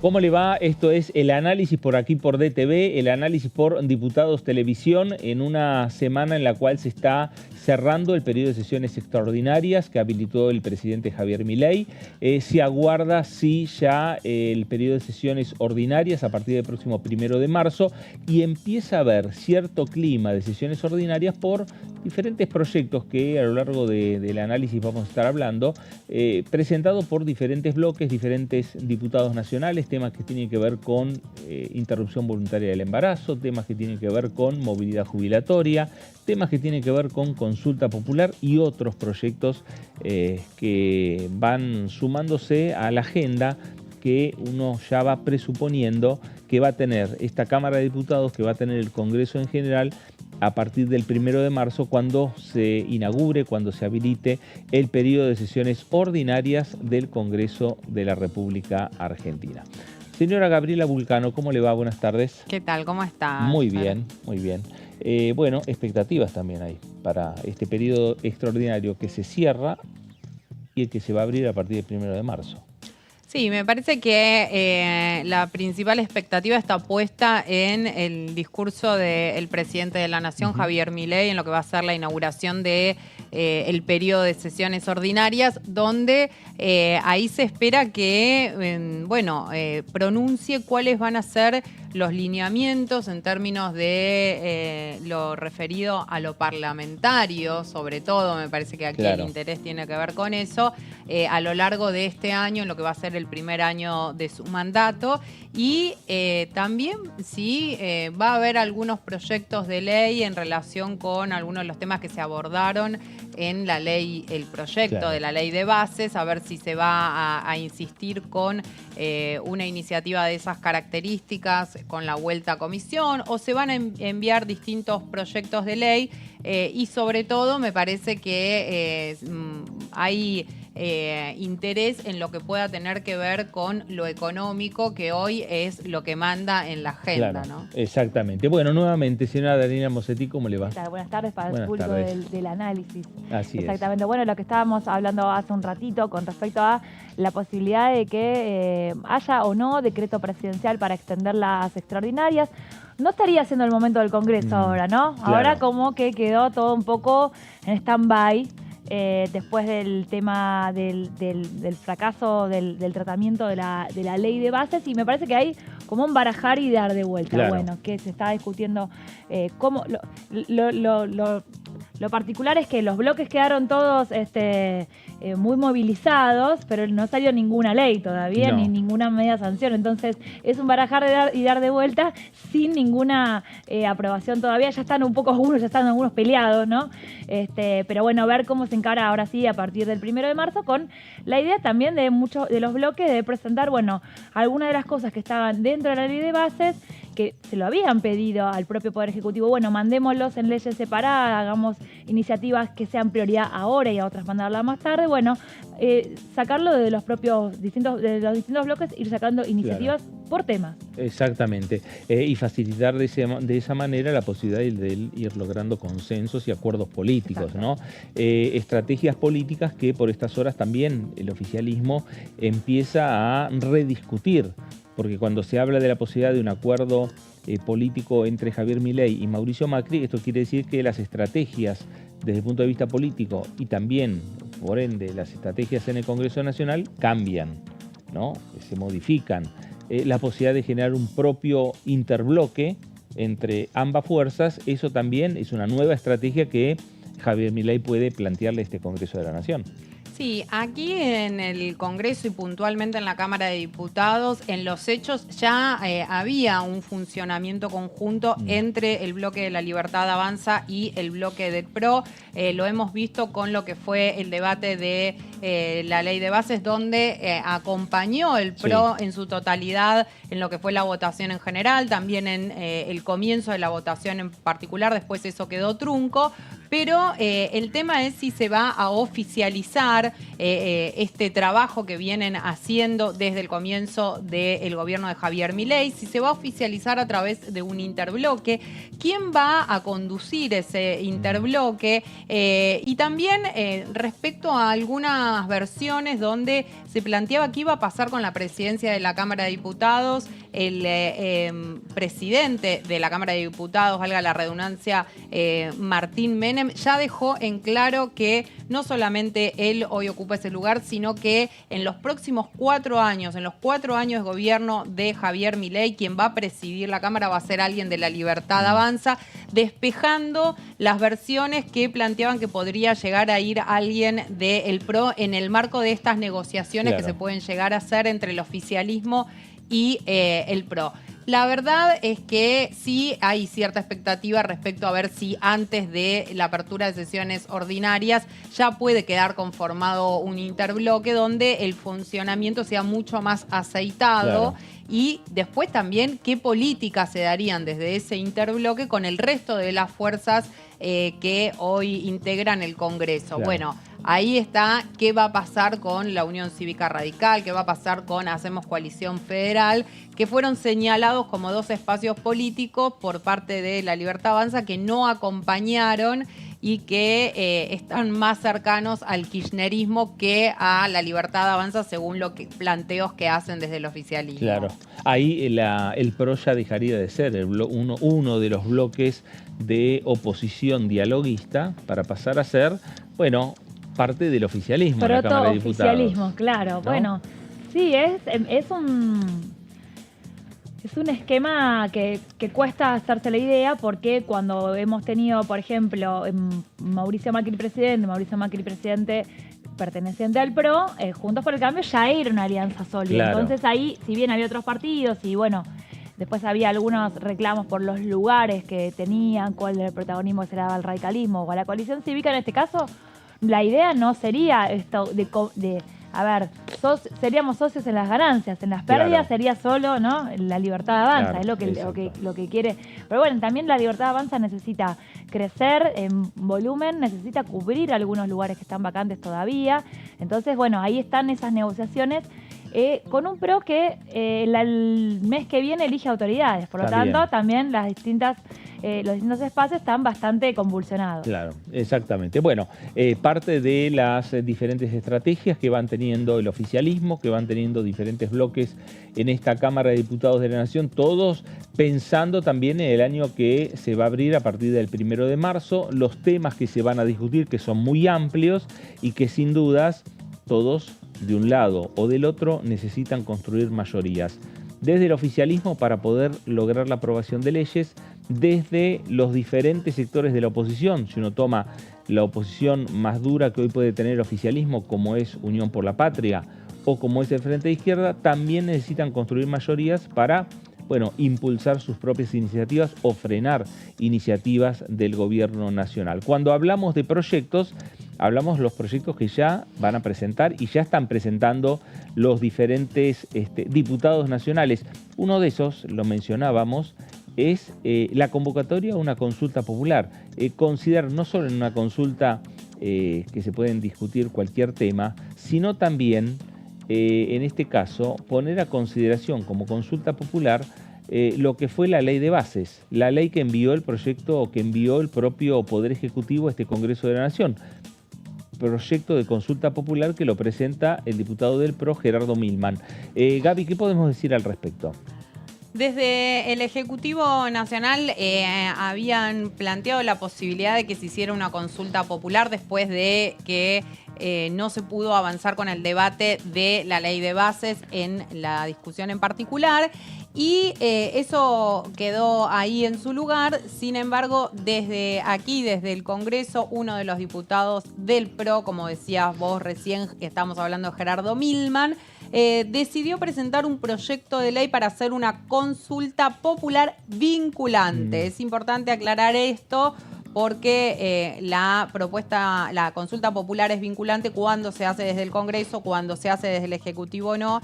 ¿Cómo le va? Esto es el análisis por aquí por DTV, el análisis por Diputados Televisión, en una semana en la cual se está cerrando el periodo de sesiones extraordinarias que habilitó el presidente Javier Milei. Se aguarda, sí, ya el periodo de sesiones ordinarias a partir del próximo 1 de marzo y empieza a haber cierto clima de sesiones ordinarias por diferentes proyectos que a lo largo del análisis vamos a estar hablando, presentado por diferentes bloques, diferentes diputados nacionales, temas que tienen que ver con interrupción voluntaria del embarazo, temas que tienen que ver con movilidad jubilatoria, temas que tienen que ver con consulta popular y otros proyectos que van sumándose a la agenda que uno ya va presuponiendo que va a tener esta Cámara de Diputados, que va a tener el Congreso en general, a partir del 1 de marzo, cuando se inaugure, cuando se habilite el periodo de sesiones ordinarias del Congreso de la República Argentina. Señora Gabriela Vulcano, ¿cómo le va? Buenas tardes. ¿Qué tal? ¿Cómo está? Muy bien, muy bien. Bueno, expectativas también hay para este periodo extraordinario que se cierra y el que se va a abrir a partir del 1 de marzo. Sí, me parece que la principal expectativa está puesta en el discurso del presidente de la Nación, Javier Milei, en lo que va a ser la inauguración de el periodo de sesiones ordinarias, donde ahí se espera que, pronuncie cuáles van a ser los lineamientos en términos de lo referido a lo parlamentario, sobre todo, me parece que aquí el interés tiene que ver con eso, a lo largo de este año, en lo que va a ser el primer año de su mandato, y también si va a haber algunos proyectos de ley en relación con algunos de los temas que se abordaron en la ley, el proyecto de la ley de bases, a ver si se va a insistir con una iniciativa de esas características con la vuelta a comisión, o se van a enviar distintos proyectos de ley y sobre todo me parece que hay interés en lo que pueda tener que ver con lo económico, que hoy es lo que manda en la agenda, ¿no? Exactamente. Bueno, nuevamente, señora Daniela Mosetti, ¿cómo le va? Buenas tardes para el público del análisis. Así Exactamente. Bueno, lo que estábamos hablando hace un ratito con respecto a la posibilidad de que haya o no decreto presidencial para extender las extraordinarias. No estaría siendo el momento del Congreso ahora, ¿no? Claro. Ahora como que quedó todo un poco en stand-by. Después del tema del fracaso del tratamiento de la ley de bases, y me parece que hay como un barajar y dar de vuelta. Claro. Bueno, que se está discutiendo cómo lo particular es que los bloques quedaron todos muy movilizados, pero no salió ninguna ley todavía, ni ninguna media sanción. Entonces es un barajar y dar de vuelta sin ninguna aprobación todavía. Ya están un poco algunos peleados, ¿no? Pero bueno, ver cómo se encara ahora sí a partir del 1 de marzo, con la idea también de muchos de los bloques de presentar, bueno, algunas de las cosas que estaban dentro de la ley de bases, que se lo habían pedido al propio Poder Ejecutivo, bueno, mandémoslos en leyes separadas, hagamos iniciativas que sean prioridad ahora y a otras mandarlas más tarde, bueno, sacarlo de los distintos bloques, ir sacando iniciativas por temas. Exactamente, y facilitar de esa manera la posibilidad de ir logrando consensos y acuerdos políticos, ¿no? Estrategias políticas que por estas horas también el oficialismo empieza a rediscutir, porque cuando se habla de la posibilidad de un acuerdo político entre Javier Milei y Mauricio Macri, esto quiere decir que las estrategias desde el punto de vista político y también, por ende, las estrategias en el Congreso Nacional cambian, ¿no? Se modifican. La posibilidad de generar un propio interbloque entre ambas fuerzas, eso también es una nueva estrategia que Javier Milei puede plantearle a este Congreso de la Nación. Sí, aquí en el Congreso y puntualmente en la Cámara de Diputados, en los hechos ya había un funcionamiento conjunto entre el bloque de La Libertad Avanza y el bloque del PRO. Lo hemos visto con lo que fue el debate de la ley de bases, donde acompañó el PRO en su totalidad en lo que fue la votación en general, también en el comienzo de la votación en particular, después eso quedó trunco. Pero el tema es si se va a oficializar este trabajo que vienen haciendo desde el comienzo del gobierno de Javier Milei, si se va a oficializar a través de un interbloque, quién va a conducir ese interbloque y también respecto a algunas versiones donde se planteaba qué iba a pasar con la presidencia de la Cámara de Diputados. El presidente de la Cámara de Diputados, valga la redundancia, Martín Menem, ya dejó en claro que no solamente él hoy ocupa ese lugar, sino que en los próximos 4 años, en los 4 años de gobierno de Javier Milei, quien va a presidir la Cámara va a ser alguien de La Libertad Avanza, despejando las versiones que planteaban que podría llegar a ir alguien del PRO en el marco de estas negociaciones que se pueden llegar a hacer entre el oficialismo y el PRO. La verdad es que sí hay cierta expectativa respecto a ver si antes de la apertura de sesiones ordinarias ya puede quedar conformado un interbloque donde el funcionamiento sea mucho más aceitado. Claro. Y después también qué políticas se darían desde ese interbloque con el resto de las fuerzas que hoy integran el Congreso. Claro. Bueno, ahí está qué va a pasar con la Unión Cívica Radical, qué va a pasar con Hacemos Coalición Federal, que fueron señalados como 2 espacios políticos por parte de La Libertad Avanza que no acompañaron y que están más cercanos al kirchnerismo que a La Libertad Avanza, según los planteos que hacen desde el oficialismo. Claro, ahí el PRO ya dejaría de ser uno de los bloques de oposición dialoguista para pasar a ser, bueno, parte del oficialismo en la Cámara de Diputados. Proto-oficialismo, claro. ¿No? Bueno, sí, es un esquema que cuesta hacerse la idea porque cuando hemos tenido, por ejemplo, Mauricio Macri presidente perteneciente al PRO, Juntos por el Cambio ya era una alianza sólida. Claro. Entonces ahí, si bien había otros partidos y bueno, después había algunos reclamos por los lugares que tenían, cuál era el protagonismo que se le daba al radicalismo o a la coalición cívica, en este caso, la idea no sería esto seríamos socios en las ganancias, en las pérdidas sería solo, ¿no? La Libertad Avanza, es lo que quiere. Pero bueno, también La Libertad Avanza necesita crecer en volumen, necesita cubrir algunos lugares que están vacantes todavía. Entonces, bueno, ahí están esas negociaciones con un PRO que el mes que viene elige autoridades. Por lo tanto, también los distintos espacios están bastante convulsionados. Claro, exactamente. Bueno, parte de las diferentes estrategias que van teniendo el oficialismo, que van teniendo diferentes bloques en esta Cámara de Diputados de la Nación, todos pensando también en el año que se va a abrir a partir del 1 de marzo, los temas que se van a discutir, que son muy amplios y que sin dudas todos, de un lado o del otro, necesitan construir mayorías. Desde el oficialismo para poder lograr la aprobación de leyes, desde los diferentes sectores de la oposición. Si uno toma la oposición más dura que hoy puede tener el oficialismo, como es Unión por la Patria o como es el Frente de Izquierda, también necesitan construir mayorías para, bueno, impulsar sus propias iniciativas o frenar iniciativas del gobierno nacional. Cuando hablamos de proyectos, hablamos de los proyectos que ya van a presentar y ya están presentando los diferentes diputados nacionales. Uno de esos, lo mencionábamos, es la convocatoria a una consulta popular. Considerar no solo en una consulta que se pueden discutir cualquier tema, sino también, en este caso, poner a consideración como consulta popular lo que fue la ley de bases, la ley que envió el proyecto o que envió el propio Poder Ejecutivo a este Congreso de la Nación. Proyecto de consulta popular que lo presenta el diputado del PRO, Gerardo Milman. Gaby, ¿qué podemos decir al respecto? Desde el Ejecutivo Nacional habían planteado la posibilidad de que se hiciera una consulta popular después de que no se pudo avanzar con el debate de la ley de bases en la discusión en particular. Y eso quedó ahí en su lugar. Sin embargo, desde aquí, desde el Congreso, uno de los diputados del PRO, como decías vos recién, estamos hablando de Gerardo Milman, decidió presentar un proyecto de ley para hacer una consulta popular vinculante. Es importante aclarar esto porque la consulta popular es vinculante cuando se hace desde el Congreso, cuando se hace desde el Ejecutivo no.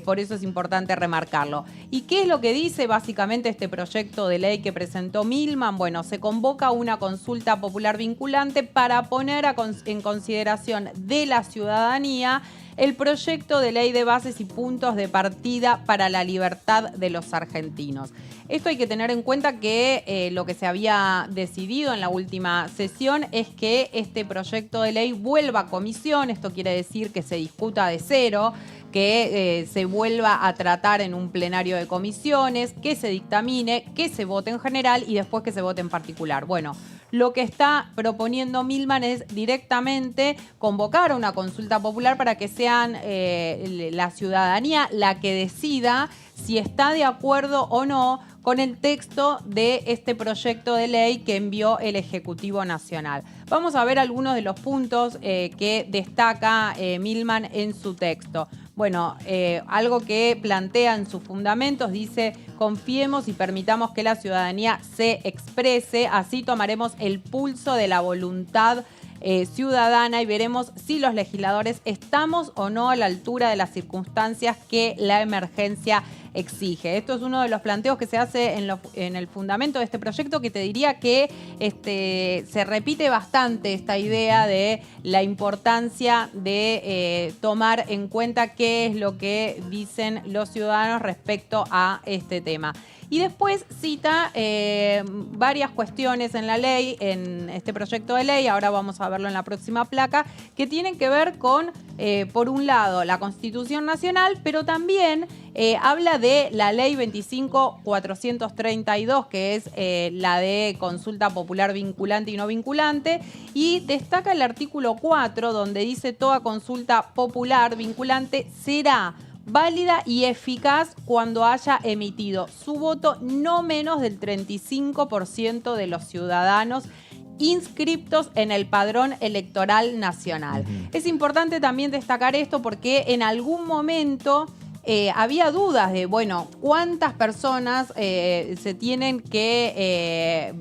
por eso es importante remarcarlo. ¿Y qué es lo que dice básicamente este proyecto de ley que presentó Milman? Bueno, se convoca una consulta popular vinculante para poner en consideración de la ciudadanía el proyecto de ley de bases y puntos de partida para la libertad de los argentinos. Esto hay que tener en cuenta que lo que se había decidido en la última sesión es que este proyecto de ley vuelva a comisión. Esto quiere decir que se discuta de cero, que se vuelva a tratar en un plenario de comisiones, que se dictamine, que se vote en general y después que se vote en particular. Bueno, lo que está proponiendo Milman es directamente convocar a una consulta popular para que sean la ciudadanía la que decida si está de acuerdo o no con el texto de este proyecto de ley que envió el Ejecutivo Nacional. Vamos a ver algunos de los puntos que destaca Milman en su texto. Bueno, algo que plantea en sus fundamentos, dice: confiemos y permitamos que la ciudadanía se exprese, así tomaremos el pulso de la voluntad ciudadana y veremos si los legisladores estamos o no a la altura de las circunstancias que la emergencia exige. Esto es uno de los planteos que se hace en el fundamento de este proyecto, que te diría que se repite bastante esta idea de la importancia de tomar en cuenta qué es lo que dicen los ciudadanos respecto a este tema. Y después cita varias cuestiones en la ley, en este proyecto de ley, ahora vamos a verlo en la próxima placa, que tienen que ver con, por un lado, la Constitución Nacional, pero también habla de la Ley 25.432, que es la de consulta popular vinculante y no vinculante, y destaca el artículo 4, donde dice: toda consulta popular vinculante será válida y eficaz cuando haya emitido su voto no menos del 35% de los ciudadanos inscriptos en el Padrón Electoral Nacional. Es importante también destacar esto porque en algún momento había dudas de, bueno, cuántas personas se tienen que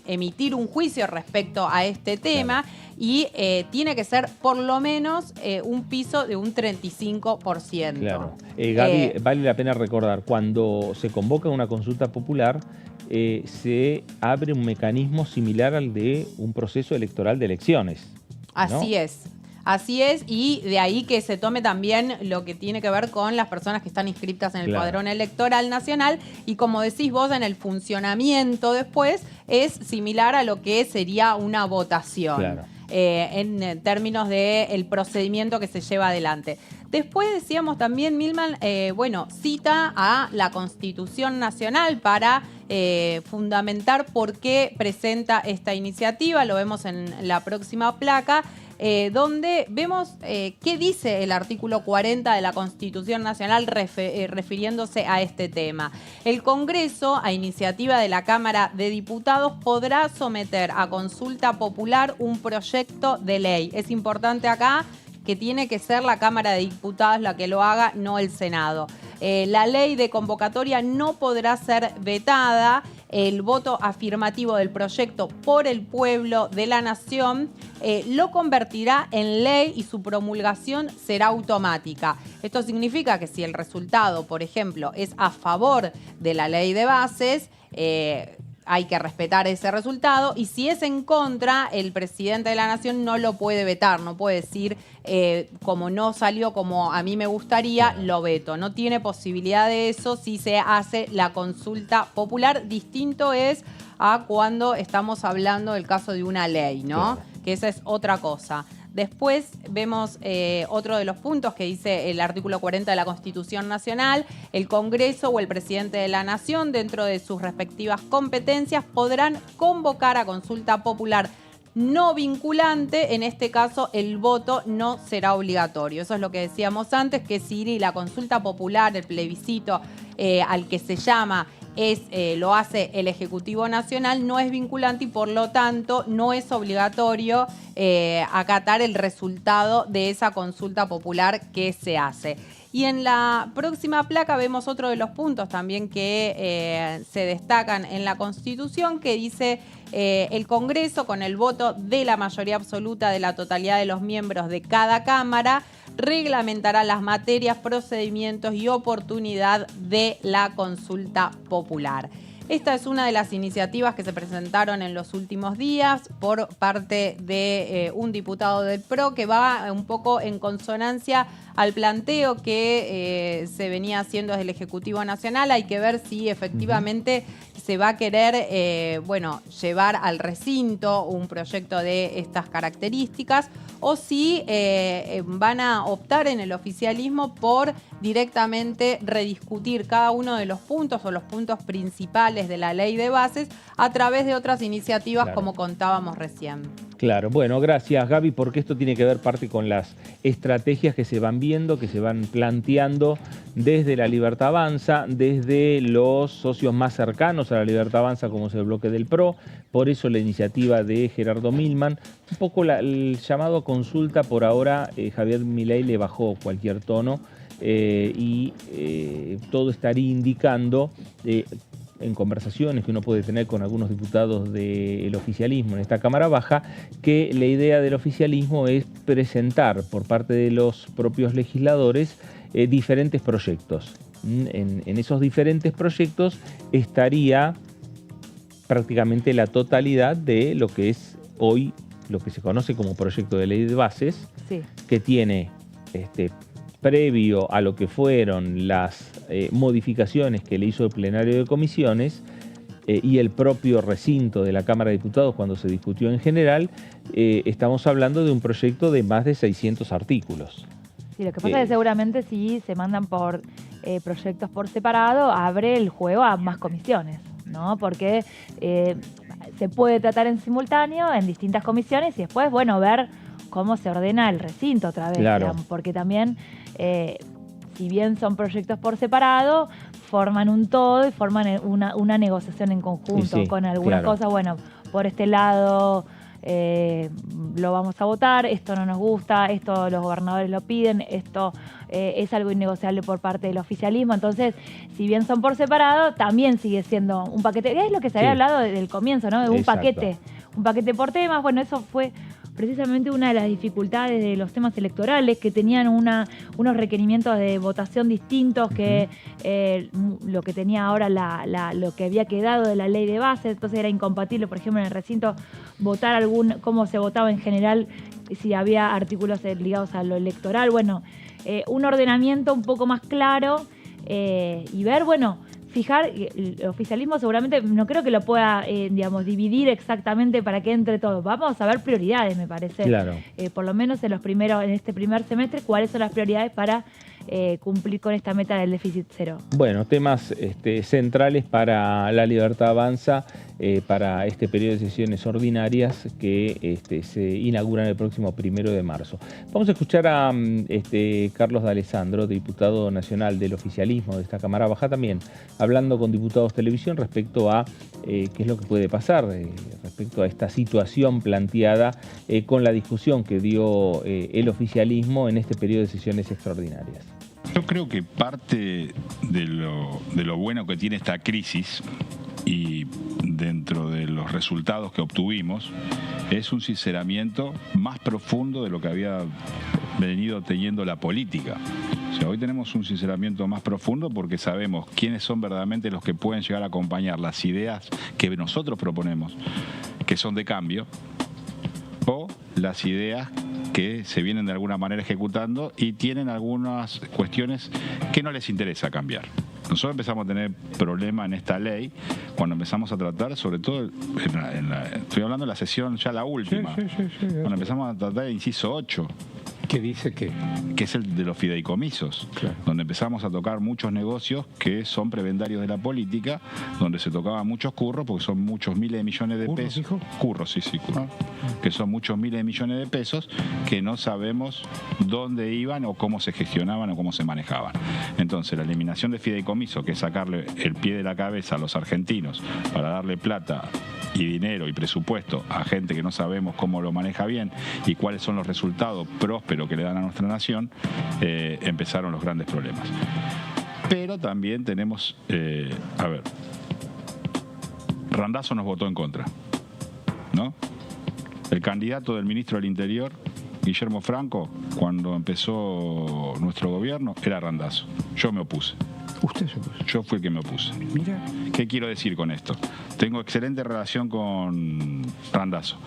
emitir un juicio respecto a este tema. Claro. Y tiene que ser por lo menos un piso de un 35%. Claro. Gaby, vale la pena recordar, cuando se convoca una consulta popular, se abre un mecanismo similar al de un proceso electoral de elecciones, ¿no? Así es. Así es, y de ahí que se tome también lo que tiene que ver con las personas que están inscritas en el Padrón Electoral Nacional, y como decís vos, en el funcionamiento después es similar a lo que sería una votación. Claro. En términos del procedimiento que se lleva adelante. Después decíamos también, Milman, cita a la Constitución Nacional para fundamentar por qué presenta esta iniciativa. Lo vemos en la próxima placa. Donde vemos qué dice el artículo 40 de la Constitución Nacional refiriéndose a este tema. El Congreso, a iniciativa de la Cámara de Diputados, podrá someter a consulta popular un proyecto de ley. Es importante acá que tiene que ser la Cámara de Diputados la que lo haga, no el Senado. La ley de convocatoria no podrá ser vetada. El voto afirmativo del proyecto por el pueblo de la nación lo convertirá en ley y su promulgación será automática. Esto significa que si el resultado, por ejemplo, es a favor de la ley de bases, hay que respetar ese resultado, y si es en contra, el presidente de la nación no lo puede vetar, no puede decir como no salió como a mí me gustaría, lo veto. No tiene posibilidad de eso si se hace la consulta popular. Distinto es a cuando estamos hablando del caso de una ley, ¿no? Claro. Que esa es otra cosa. Después vemos otro de los puntos que dice el artículo 40 de la Constitución Nacional: el Congreso o el presidente de la Nación, dentro de sus respectivas competencias, podrán convocar a consulta popular no vinculante. En este caso, el voto no será obligatorio. Eso es lo que decíamos antes, que si la consulta popular, el plebiscito al que se llama, lo hace el Ejecutivo Nacional, no es vinculante y por lo tanto no es obligatorio acatar el resultado de esa consulta popular que se hace. Y en la próxima placa vemos otro de los puntos también que se destacan en la Constitución, que dice: el Congreso, con el voto de la mayoría absoluta de la totalidad de los miembros de cada Cámara, reglamentará las materias, procedimientos y oportunidad de la consulta popular. Esta es una de las iniciativas que se presentaron en los últimos días por parte de un diputado del PRO, que va un poco en consonancia al planteo que se venía haciendo desde el Ejecutivo Nacional. Hay que ver si efectivamente se va a querer llevar al recinto un proyecto de estas características o si van a optar en el oficialismo por directamente rediscutir cada uno de los puntos o los puntos principales de la ley de bases a través de otras iniciativas, como contábamos recién. Claro, bueno, gracias Gaby, porque esto tiene que ver parte con las estrategias que se van viendo, que se van planteando desde La Libertad Avanza, desde los socios más cercanos a La Libertad Avanza, como es el bloque del PRO, por eso la iniciativa de Gerardo Milman. Un poco el llamado a consulta, por ahora Javier Milei le bajó cualquier tono y todo estaría indicando en conversaciones que uno puede tener con algunos diputados del oficialismo en esta Cámara Baja, que la idea del oficialismo es presentar por parte de los propios legisladores diferentes proyectos. En esos diferentes proyectos estaría prácticamente la totalidad de lo que es hoy lo que se conoce como proyecto de ley de bases, sí, que tiene previo a lo que fueron las modificaciones que le hizo el plenario de comisiones y el propio recinto de la Cámara de Diputados cuando se discutió en general, estamos hablando de un proyecto de más de 600 artículos. Sí, lo que pasa es que seguramente si se mandan por proyectos por separado, abre el juego a más comisiones, ¿no? Porque se puede tratar en simultáneo en distintas comisiones y después, bueno, ver cómo se ordena el recinto otra vez, claro, digamos, porque también, si bien son proyectos por separado, forman un todo y forman una negociación en conjunto, sí, con algunas cosas, bueno, por este lado lo vamos a votar, esto no nos gusta, esto los gobernadores lo piden, esto es algo innegociable por parte del oficialismo. Entonces, si bien son por separado, también sigue siendo un paquete. Es lo que se había hablado desde el comienzo, ¿no? De un paquete por temas. Bueno, eso fue precisamente una de las dificultades de los temas electorales, que tenían unos requerimientos de votación distintos que lo que tenía ahora lo que había quedado de la ley de base. Entonces era incompatible, por ejemplo, en el recinto votar cómo se votaba en general, si había artículos ligados a lo electoral. Bueno, un ordenamiento un poco más claro y ver, bueno, fijar, el oficialismo seguramente no creo que lo pueda, dividir exactamente para que entre todo. Vamos a ver prioridades, me parece. Claro. Por lo menos en este primer semestre, cuáles son las prioridades para cumplir con esta meta del déficit cero. Bueno, temas centrales para La Libertad Avanza, para este periodo de sesiones ordinarias que se inauguran el próximo 1 de marzo. Vamos a escuchar a Carlos D'Alessandro, diputado nacional del oficialismo de esta Cámara Baja, también hablando con Diputados Televisión respecto a qué es lo que puede pasar, respecto a esta situación planteada con la discusión que dio el oficialismo en este periodo de sesiones extraordinarias. Yo creo que parte de lo bueno que tiene esta crisis y dentro de los resultados que obtuvimos es un sinceramiento más profundo de lo que había venido teniendo la política. O sea, hoy tenemos un sinceramiento más profundo porque sabemos quiénes son verdaderamente los que pueden llegar a acompañar las ideas que nosotros proponemos, que son de cambio, o las ideas que se vienen de alguna manera ejecutando y tienen algunas cuestiones que no les interesa cambiar. Nosotros empezamos a tener problemas en esta ley cuando empezamos a tratar, sobre todo, estoy hablando de la sesión ya la última, cuando empezamos a tratar el inciso 8. ¿Qué dice qué? Que es el de los fideicomisos, claro, donde empezamos a tocar muchos negocios que son prebendarios de la política, donde se tocaban muchos curros, porque son muchos miles de millones de pesos. ¿Dijo? Curros, sí, curros. Que son muchos miles de millones de pesos que no sabemos dónde iban o cómo se gestionaban o cómo se manejaban. Entonces, la eliminación de fideicomisos, que es sacarle el pie de la cabeza a los argentinos para darle plata y dinero y presupuesto a gente que no sabemos cómo lo maneja bien y cuáles son los resultados prósperos que le dan a nuestra nación, empezaron los grandes problemas. Pero también tenemos, Randazzo nos votó en contra, ¿no? El candidato del ministro del Interior Guillermo Franco, cuando empezó nuestro gobierno, era Randazzo. Yo me opuse. ¿Usted se opuso? Yo fui el que me opuse. Mira. ¿Qué quiero decir con esto? Tengo excelente relación con Randazzo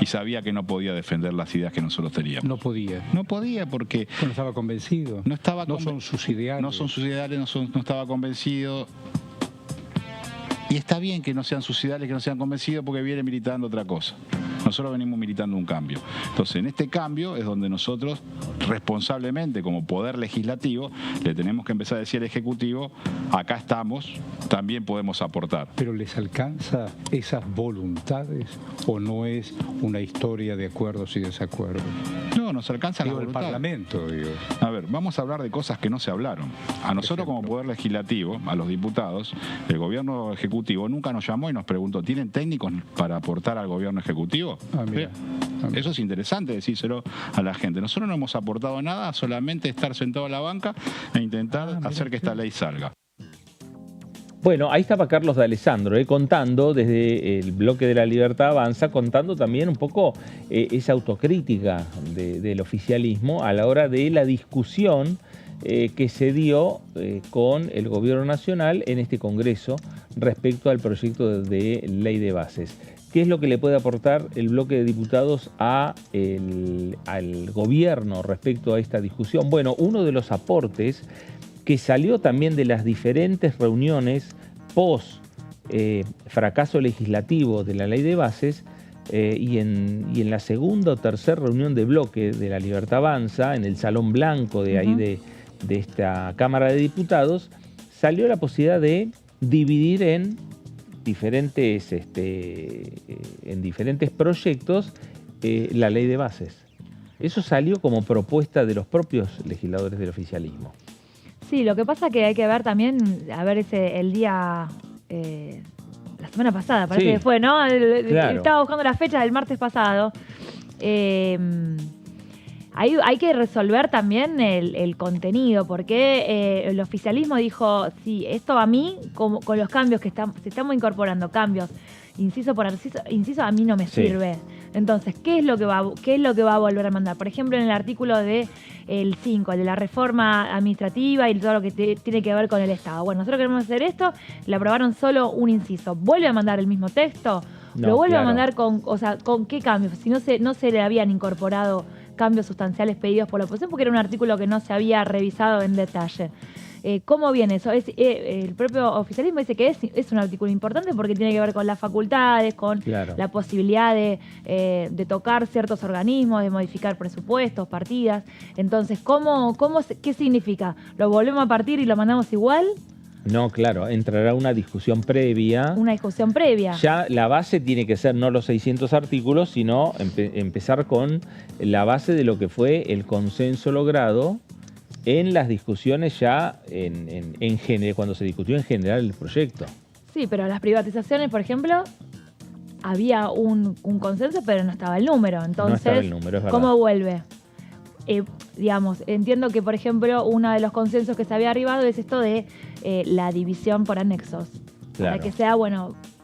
y sabía que no podía defender las ideas que nosotros teníamos. No podía. No podía porque... No estaba convencido. No estaba No son sus ideales. No son sus ideales, no estaba convencido. Y está bien que no sean sus ideales, que no sean convencidos, porque viene militando otra cosa. Nosotros venimos militando un cambio. Entonces, en este cambio es donde nosotros, responsablemente, como poder legislativo, le tenemos que empezar a decir al Ejecutivo, acá estamos, también podemos aportar. ¿Pero les alcanza esas voluntades o no es una historia de acuerdos y desacuerdos? No, nos alcanza la Digo, el voluntad. Parlamento, digo. A ver, vamos a hablar de cosas que no se hablaron. A nosotros como Poder Legislativo, a los diputados, el gobierno ejecutivo nunca nos llamó y nos preguntó, ¿tienen técnicos para aportar al gobierno ejecutivo? Mira. Eso es interesante decírselo a la gente. Nosotros no hemos aportado nada, solamente estar sentado en la banca e intentar hacer que esta ley salga. Bueno, ahí estaba Carlos D'Alessandro contando desde el bloque de La Libertad Avanza, contando también un poco esa autocrítica del oficialismo a la hora de la discusión que se dio con el Gobierno Nacional en este Congreso respecto al proyecto de ley de bases. ¿Qué es lo que le puede aportar el bloque de diputados al gobierno respecto a esta discusión? Bueno, uno de los aportes que salió también de las diferentes reuniones post fracaso legislativo de la ley de bases y en la segunda o tercera reunión de bloque de La Libertad Avanza, en el Salón Blanco de ahí de esta Cámara de Diputados, salió la posibilidad de dividir en diferentes proyectos la ley de bases. Eso salió como propuesta de los propios legisladores del oficialismo. Sí, lo que pasa que hay que ver también, el día, la semana pasada, parece que fue, ¿no? Claro. Estaba buscando la fecha del martes pasado. Hay que resolver también el contenido, porque el oficialismo dijo, sí, esto a mí, con los cambios que se estamos incorporando, cambios, inciso por inciso, a mí no me sirve. Entonces, ¿qué es lo que va a volver a mandar? Por ejemplo, en el artículo del 5, el de la reforma administrativa y todo lo que tiene que ver con el Estado. Bueno, nosotros queremos hacer esto, le aprobaron solo un inciso. ¿Vuelve a mandar el mismo texto? No, ¿Lo vuelve a claro. mandar con qué cambios? Si no se le habían incorporado cambios sustanciales pedidos por la oposición, porque era un artículo que no se había revisado en detalle. ¿Cómo viene eso? El propio oficialismo dice que es un artículo importante porque tiene que ver con las facultades, con la posibilidad de tocar ciertos organismos, de modificar presupuestos, partidas. Entonces, ¿qué significa? ¿Lo volvemos a partir y lo mandamos igual? No, claro, entrará una discusión previa. Una discusión previa. Ya la base tiene que ser no los 600 artículos, sino empezar con la base de lo que fue el consenso logrado en las discusiones ya en general, cuando se discutió en general el proyecto. Sí, pero las privatizaciones, por ejemplo, había un consenso, pero no estaba el número. Entonces, no estaba el número, es verdad. ¿Cómo vuelve? Entiendo que, por ejemplo, uno de los consensos que se había arribado es esto de la división por anexos. Claro. Para que sea,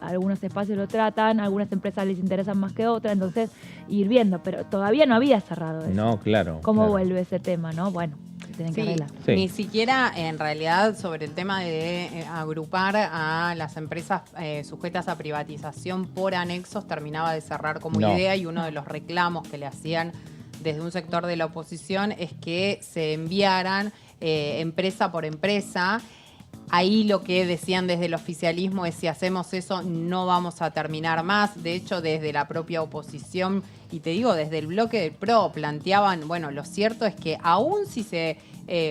algunos espacios lo tratan, algunas empresas les interesan más que otras, entonces ir viendo, pero todavía no había cerrado eso. No, claro. ¿Cómo vuelve ese tema, no? Bueno, se tienen que arreglar. Sí. Ni siquiera, en realidad, sobre el tema de agrupar a las empresas sujetas a privatización por anexos, terminaba de cerrar como idea, y uno de los reclamos que le hacían desde un sector de la oposición es que se enviaran empresa por empresa. Ahí lo que decían desde el oficialismo es: si hacemos eso no vamos a terminar más. De hecho, desde la propia oposición, y te digo, desde el bloque del PRO, planteaban, lo cierto es que aún si se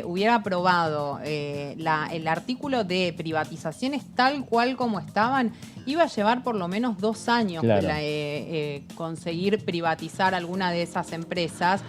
hubiera aprobado el artículo de privatizaciones tal cual como estaban, iba a llevar por lo menos 2 años conseguir privatizar alguna de esas empresas,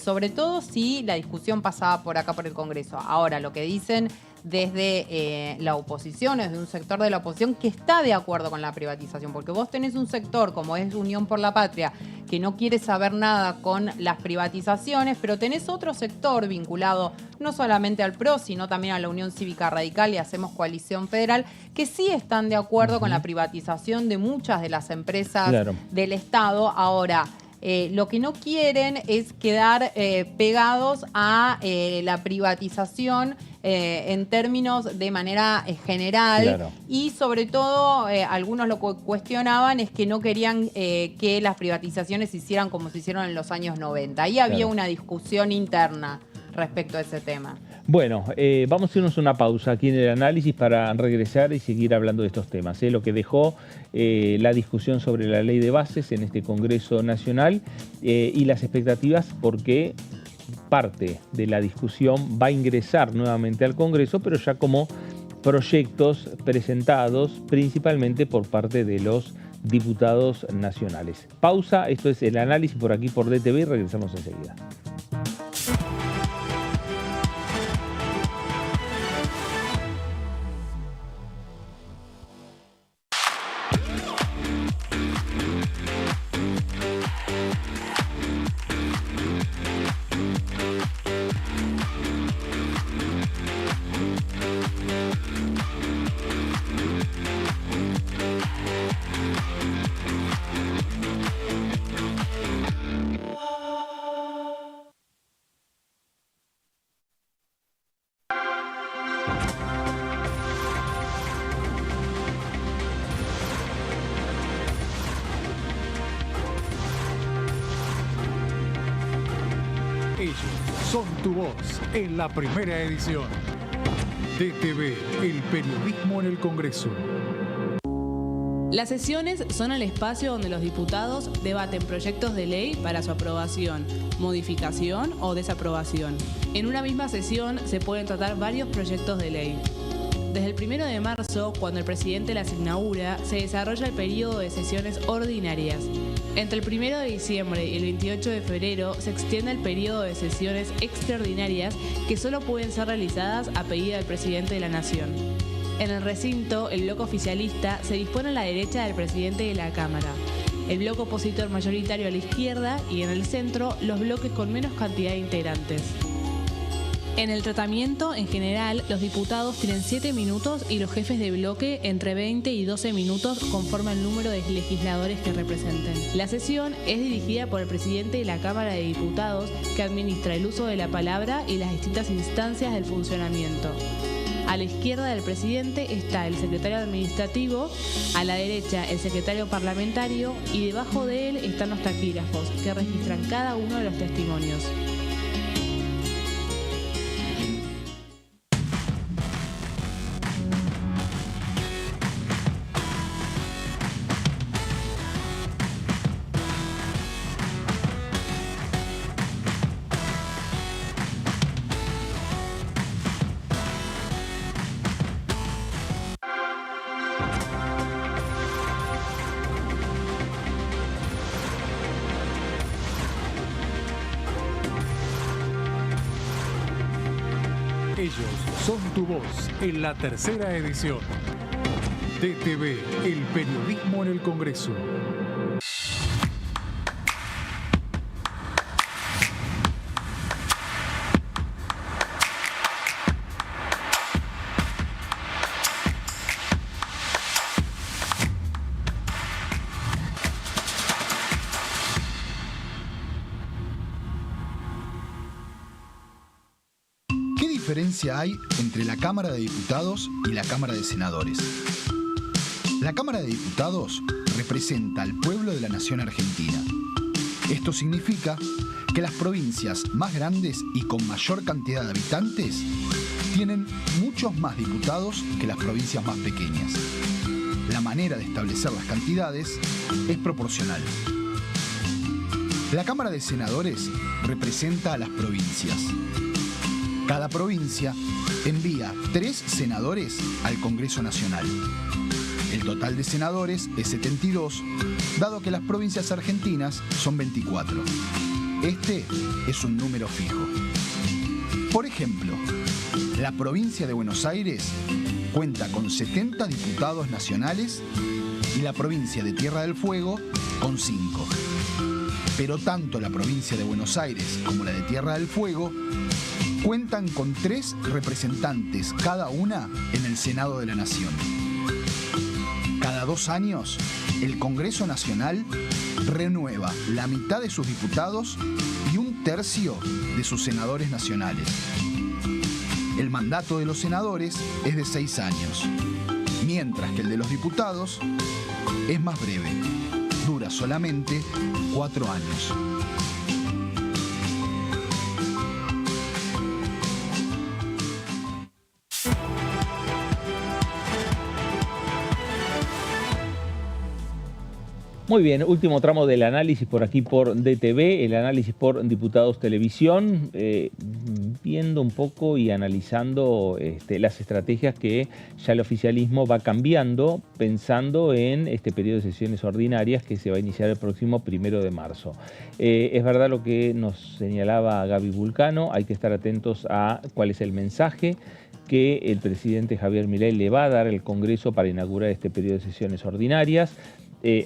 sobre todo si la discusión pasaba por acá por el Congreso. Ahora, lo que dicen desde la oposición, desde un sector de la oposición que está de acuerdo con la privatización, porque vos tenés un sector como es Unión por la Patria que no quiere saber nada con las privatizaciones, pero tenés otro sector vinculado no solamente al PRO, sino también a la Unión Cívica Radical y Hacemos Coalición Federal, que sí están de acuerdo con la privatización de muchas de las empresas del Estado. Ahora, Lo que no quieren es quedar pegados a la privatización en términos de manera general. Claro. Y sobre todo, algunos lo cuestionaban, es que no querían que las privatizaciones se hicieran como se hicieron en los años 90. Ahí había una discusión interna respecto a ese tema. Bueno, vamos a irnos a una pausa aquí en el análisis para regresar y seguir hablando de estos temas. Lo que dejó la discusión sobre la ley de bases en este Congreso Nacional y las expectativas porque parte de la discusión va a ingresar nuevamente al Congreso, pero ya como proyectos presentados principalmente por parte de los diputados nacionales. Pausa, esto es el análisis por aquí por DTV y regresamos enseguida. Ellos son tu voz en la primera edición. DTV, el periodismo en el Congreso. Las sesiones son el espacio donde los diputados debaten proyectos de ley para su aprobación, modificación o desaprobación. En una misma sesión se pueden tratar varios proyectos de ley. Desde el 1 de marzo, cuando el presidente las inaugura, se desarrolla el periodo de sesiones ordinarias. Entre el 1 de diciembre y el 28 de febrero se extiende el periodo de sesiones extraordinarias que solo pueden ser realizadas a pedido del presidente de la Nación. En el recinto, el bloque oficialista se dispone a la derecha del presidente de la Cámara, el bloque opositor mayoritario a la izquierda y en el centro los bloques con menos cantidad de integrantes. En el tratamiento, en general, los diputados tienen 7 minutos y los jefes de bloque entre 20 y 12 minutos conforme al número de legisladores que representen. La sesión es dirigida por el presidente de la Cámara de Diputados, que administra el uso de la palabra y las distintas instancias del funcionamiento. A la izquierda del presidente está el secretario administrativo, a la derecha el secretario parlamentario y debajo de él están los taquígrafos, que registran cada uno de los testimonios. Ellos son tu voz en la tercera edición. DTV, el periodismo en el Congreso. ¿Qué diferencia hay entre la Cámara de Diputados y la Cámara de Senadores? La Cámara de Diputados representa al pueblo de la nación argentina. Esto significa que las provincias más grandes y con mayor cantidad de habitantes tienen muchos más diputados que las provincias más pequeñas. La manera de establecer las cantidades es proporcional. La Cámara de Senadores representa a las provincias. Cada provincia envía 3 senadores al Congreso Nacional. El total de senadores es 72, dado que las provincias argentinas son 24. Este es un número fijo. Por ejemplo, la provincia de Buenos Aires cuenta con 70 diputados nacionales y la provincia de Tierra del Fuego con 5. Pero tanto la provincia de Buenos Aires como la de Tierra del Fuego cuentan con 3 representantes cada una en el Senado de la Nación. Cada 2 años, el Congreso Nacional renueva la mitad de sus diputados y 1/3 de sus senadores nacionales. El mandato de los senadores es de 6 años, mientras que el de los diputados es más breve, dura solamente 4 años. Muy bien, último tramo del análisis por aquí por DTV, el análisis por Diputados Televisión, viendo un poco y analizando las estrategias que ya el oficialismo va cambiando, pensando en este periodo de sesiones ordinarias que se va a iniciar el próximo 1 de marzo. Es verdad lo que nos señalaba Gaby Vulcano, hay que estar atentos a cuál es el mensaje que el presidente Javier Milei le va a dar al Congreso para inaugurar este periodo de sesiones ordinarias.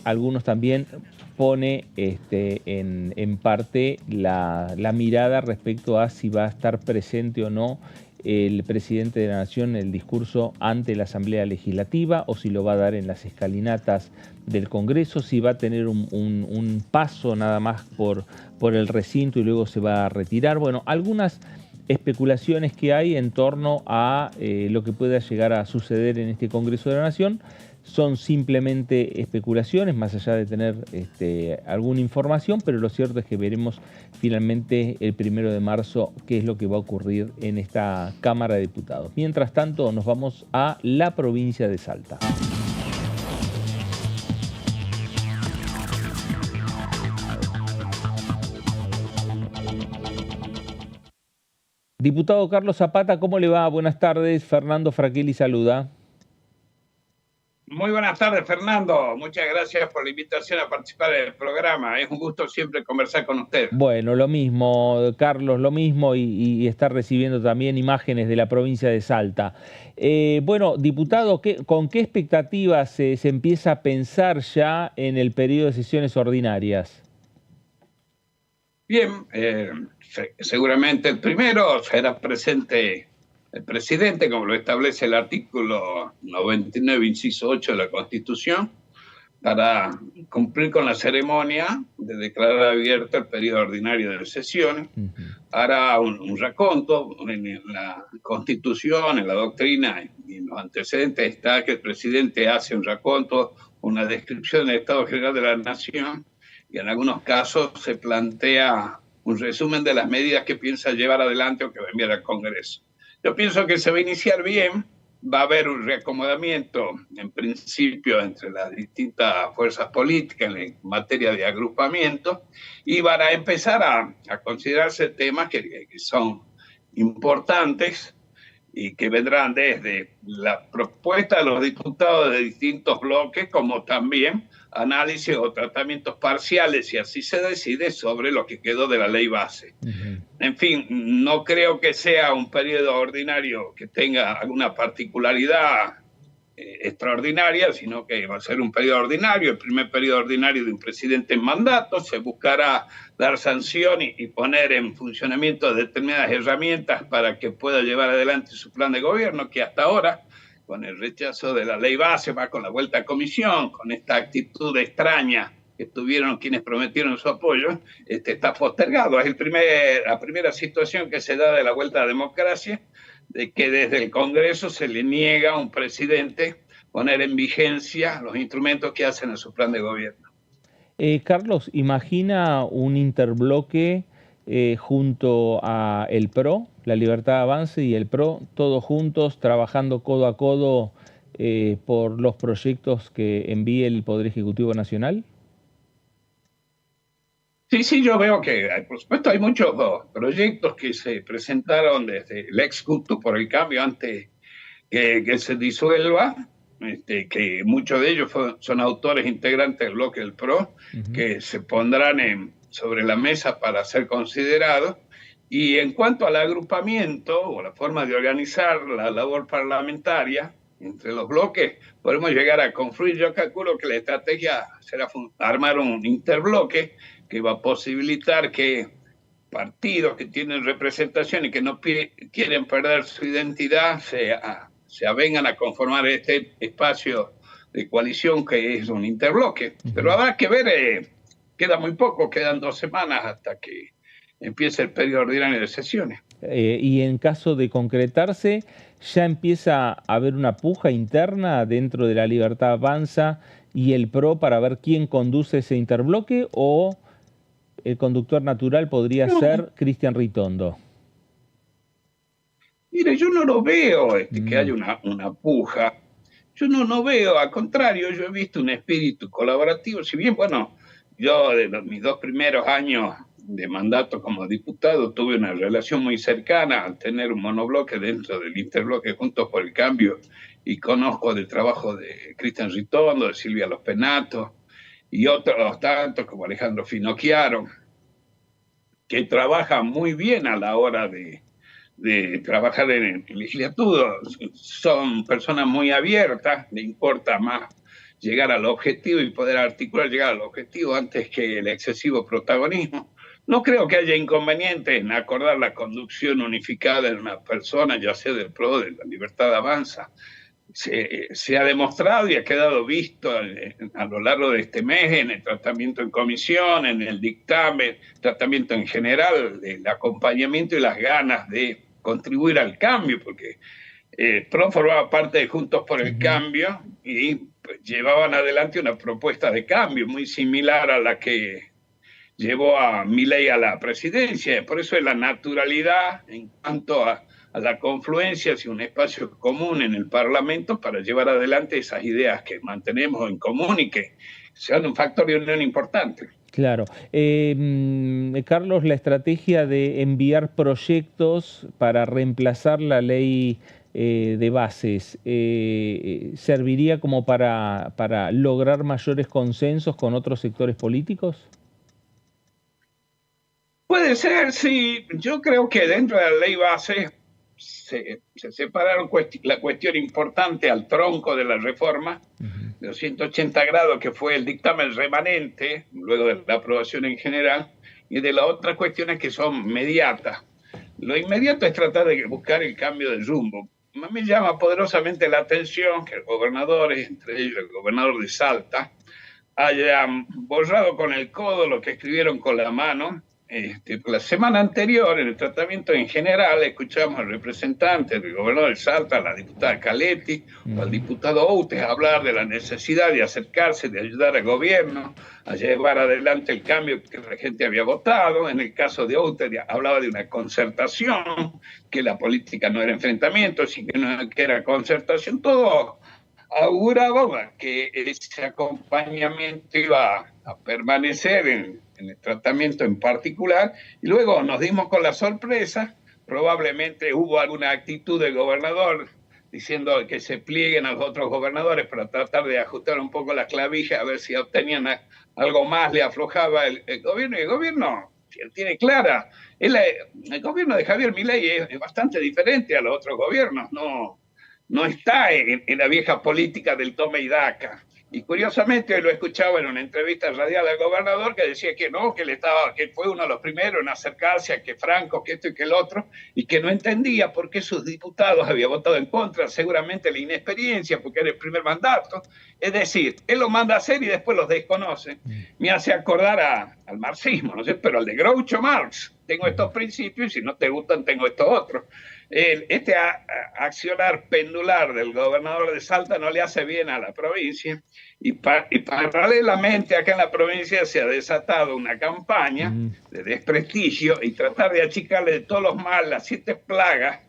Algunos también pone en parte la mirada respecto a si va a estar presente o no el presidente de la Nación en el discurso ante la Asamblea Legislativa, o si lo va a dar en las escalinatas del Congreso, si va a tener un paso nada más por el recinto y luego se va a retirar. Bueno, algunas especulaciones que hay en torno a lo que pueda llegar a suceder en este Congreso de la Nación. Son simplemente especulaciones, más allá de tener alguna información, pero lo cierto es que veremos finalmente el 1 de marzo qué es lo que va a ocurrir en esta Cámara de Diputados. Mientras tanto, nos vamos a la provincia de Salta. Diputado Carlos Zapata, ¿cómo le va? Buenas tardes. Fernando Fraquelli saluda. Muy buenas tardes, Fernando. Muchas gracias por la invitación a participar en el programa. Es un gusto siempre conversar con usted. Bueno, lo mismo, Carlos, lo mismo, y estar recibiendo también imágenes de la provincia de Salta. Bueno, diputado, ¿con qué expectativas se empieza a pensar ya en el periodo de sesiones ordinarias? Bien, seguramente el primero será presente el presidente, como lo establece el artículo 99, inciso 8 de la Constitución, para cumplir con la ceremonia de declarar abierto el periodo ordinario de sesiones. Hará un raconto. En la Constitución, en la doctrina y en los antecedentes está que el presidente hace un raconto, una descripción del Estado General de la Nación, y en algunos casos se plantea un resumen de las medidas que piensa llevar adelante o que va a enviar al Congreso. Yo pienso que se va a iniciar bien, va a haber un reacomodamiento en principio entre las distintas fuerzas políticas en materia de agrupamiento, y van a empezar a considerarse temas que son importantes y que vendrán desde la propuesta de los diputados de distintos bloques, como también análisis o tratamientos parciales, si así se decide, sobre lo que quedó de la ley base. En fin, no creo que sea un periodo ordinario que tenga alguna particularidad extraordinaria, sino que va a ser un periodo ordinario, el primer periodo ordinario de un presidente en mandato. Se buscará dar sanción y poner en funcionamiento determinadas herramientas para que pueda llevar adelante su plan de gobierno, que hasta ahora, con el rechazo de la ley base, va con la vuelta a comisión, con esta actitud extraña que tuvieron quienes prometieron su apoyo, está postergado. Es la primera situación que se da de la vuelta a la democracia, de que desde el Congreso se le niega a un presidente poner en vigencia los instrumentos que hacen en su plan de gobierno. Carlos, ¿imagina un interbloque junto a el PRO, la Libertad Avance y el PRO, todos juntos, trabajando codo a codo por los proyectos que envíe el Poder Ejecutivo Nacional? Sí, yo veo que, por supuesto, hay muchos proyectos que se presentaron desde el ex Juntos por el Cambio antes que se disuelva, que muchos de ellos son autores integrantes del bloque del PRO, que se pondrán sobre la mesa para ser considerados. Y en cuanto al agrupamiento o la forma de organizar la labor parlamentaria entre los bloques, podemos llegar a confluir. Yo calculo que la estrategia será armar un interbloque que va a posibilitar que partidos que tienen representación y que no quieren perder su identidad se avengan a conformar este espacio de coalición que es un interbloque. Pero habrá que ver queda muy poco, quedan 2 semanas hasta que empiece el periodo ordinario de sesiones. Y en caso de concretarse, ¿ya empieza a haber una puja interna dentro de La Libertad Avanza y el PRO para ver quién conduce ese interbloque, o el conductor natural podría ser Cristian Ritondo? Mire, yo no lo veo que haya una puja. Yo no veo, al contrario, yo he visto un espíritu colaborativo. Si bien, bueno, yo de mis 2 primeros años de mandato como diputado tuve una relación muy cercana al tener un monobloque dentro del interbloque Juntos por el Cambio, y conozco del trabajo de Cristian Ritondo, de Silvia Los Penatos y otros tantos como Alejandro Finocchiaro, que trabajan muy bien a la hora de trabajar en legislatura. Son personas muy abiertas, le importa más llegar al objetivo y poder articular llegar al objetivo antes que el excesivo protagonismo. No creo que haya inconveniente en acordar la conducción unificada en una persona, ya sea del PRO, de La Libertad Avanza. Se ha demostrado y ha quedado visto a lo largo de este mes en el tratamiento en comisión, en el dictamen, tratamiento en general, el acompañamiento y las ganas de contribuir al cambio, porque PRO formaba parte de Juntos por el Cambio y pues, llevaban adelante una propuesta de cambio muy similar a la que llevó a Milei a la presidencia. Por eso es la naturalidad en cuanto a la confluencia hacia un espacio común en el Parlamento para llevar adelante esas ideas que mantenemos en común y que sean un factor de unión importante. Claro. Carlos, la estrategia de enviar proyectos para reemplazar la ley de bases, ¿serviría como para lograr mayores consensos con otros sectores políticos? Puede ser, sí. Yo creo que dentro de la ley base se separaron la cuestión importante al tronco de la reforma, de los 180 grados, que fue el dictamen remanente, luego de la aprobación en general, y de las otras cuestiones que son mediatas. Lo inmediato es tratar de buscar el cambio de rumbo. A mí me llama poderosamente la atención que el gobernador, entre ellos el gobernador de Salta, hayan borrado con el codo lo que escribieron con la mano. La semana anterior, en el tratamiento en general, escuchamos al representante del gobernador de Salta, a la diputada Caletti, o al diputado Outes, hablar de la necesidad de acercarse, de ayudar al gobierno a llevar adelante el cambio que la gente había votado. En el caso de Outes, hablaba de una concertación, que la política no era enfrentamiento, sino que era concertación. Todo auguraba que ese acompañamiento iba a permanecer en el tratamiento en particular, y luego nos dimos con la sorpresa. Probablemente hubo alguna actitud del gobernador diciendo que se plieguen a los otros gobernadores para tratar de ajustar un poco las clavijas, a ver si obtenían algo más, le aflojaba el gobierno. Y el gobierno, si él tiene clara, el gobierno de Javier Milei es bastante diferente a los otros gobiernos, no está en la vieja política del toma y daca. Y curiosamente lo escuchaba en una entrevista radial al gobernador, que decía que no, que fue uno de los primeros en acercarse a que Franco, que esto y que el otro, y que no entendía por qué sus diputados habían votado en contra, seguramente la inexperiencia, porque era el primer mandato. Es decir, él lo manda a hacer y después los desconoce. Me hace acordar al marxismo, ¿no sé? Pero al de Groucho Marx. Tengo estos principios y si no te gustan tengo estos otros. Este accionar pendular del gobernador de Salta no le hace bien a la provincia, y paralelamente acá en la provincia se ha desatado una campaña de desprestigio y tratar de achicarle de todos los males, las 7 plagas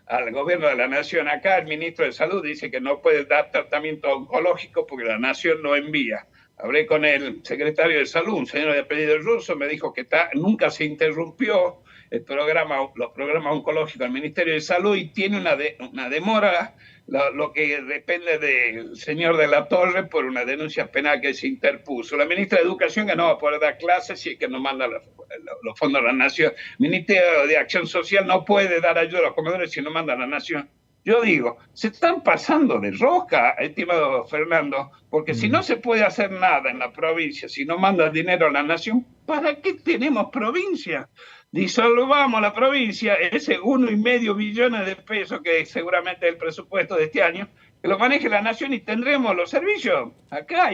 al gobierno de la nación. Acá el ministro de Salud dice que no puede dar tratamiento oncológico porque la nación no envía. Hablé con el secretario de Salud, un señor de apellido Russo, me dijo que nunca se interrumpió los programas oncológicos del Ministerio de Salud, y tiene una demora, lo que depende del señor de la Torre por una denuncia penal que se interpuso. La ministra de Educación, que no va a poder dar clases si es que no manda los fondos a la nación. El Ministerio de Acción Social no puede dar ayuda a los comedores si no manda a la nación. Yo digo, se están pasando de rosca, estimado Fernando, porque si no se puede hacer nada en la provincia, si no manda dinero a la nación, ¿para qué tenemos provincia? Disolvamos la provincia, ese 1,5 billones de pesos que seguramente es el presupuesto de este año, que lo maneje la nación y tendremos los servicios acá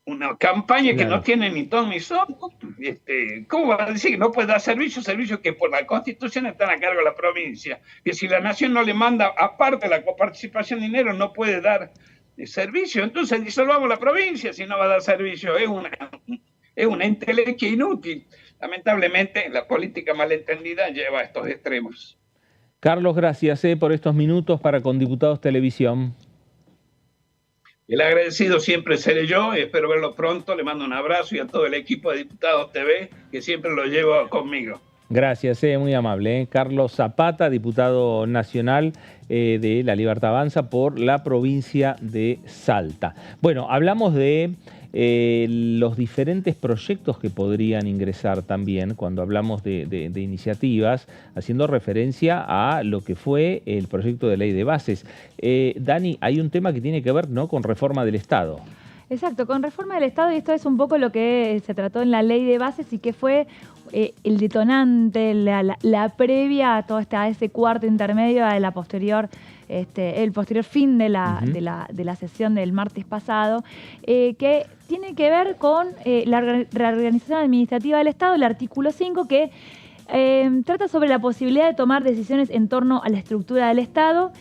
una campaña que no tiene ni ton ni son. ¿Cómo va a decir que no puede dar servicios que por la Constitución están a cargo de la provincia? Que si la nación no le manda, aparte de la coparticipación de dinero, no puede dar servicio. Entonces disolvamos la provincia si no va a dar servicio. Es una entelequia inútil. Lamentablemente, la política malentendida lleva a estos extremos. Carlos, gracias por estos minutos para Con Diputados Televisión. El agradecido siempre seré yo, espero verlo pronto, le mando un abrazo y a todo el equipo de Diputados TV, que siempre lo llevo conmigo. Gracias, muy amable. Carlos Zapata, diputado nacional de La Libertad Avanza por la provincia de Salta. Bueno, hablamos de los diferentes proyectos que podrían ingresar también cuando hablamos de iniciativas, haciendo referencia a lo que fue el proyecto de ley de bases. Dani, hay un tema que tiene que ver, ¿no?, con reforma del Estado. Exacto, con reforma del Estado, y esto es un poco lo que se trató en la ley de bases y que fue el detonante, la previa a todo ese cuarto intermedio, a la posterior, el posterior fin de la sesión del martes pasado, que tiene que ver con la reorganización administrativa del Estado, el artículo 5, que trata sobre la posibilidad de tomar decisiones en torno a la estructura del Estado,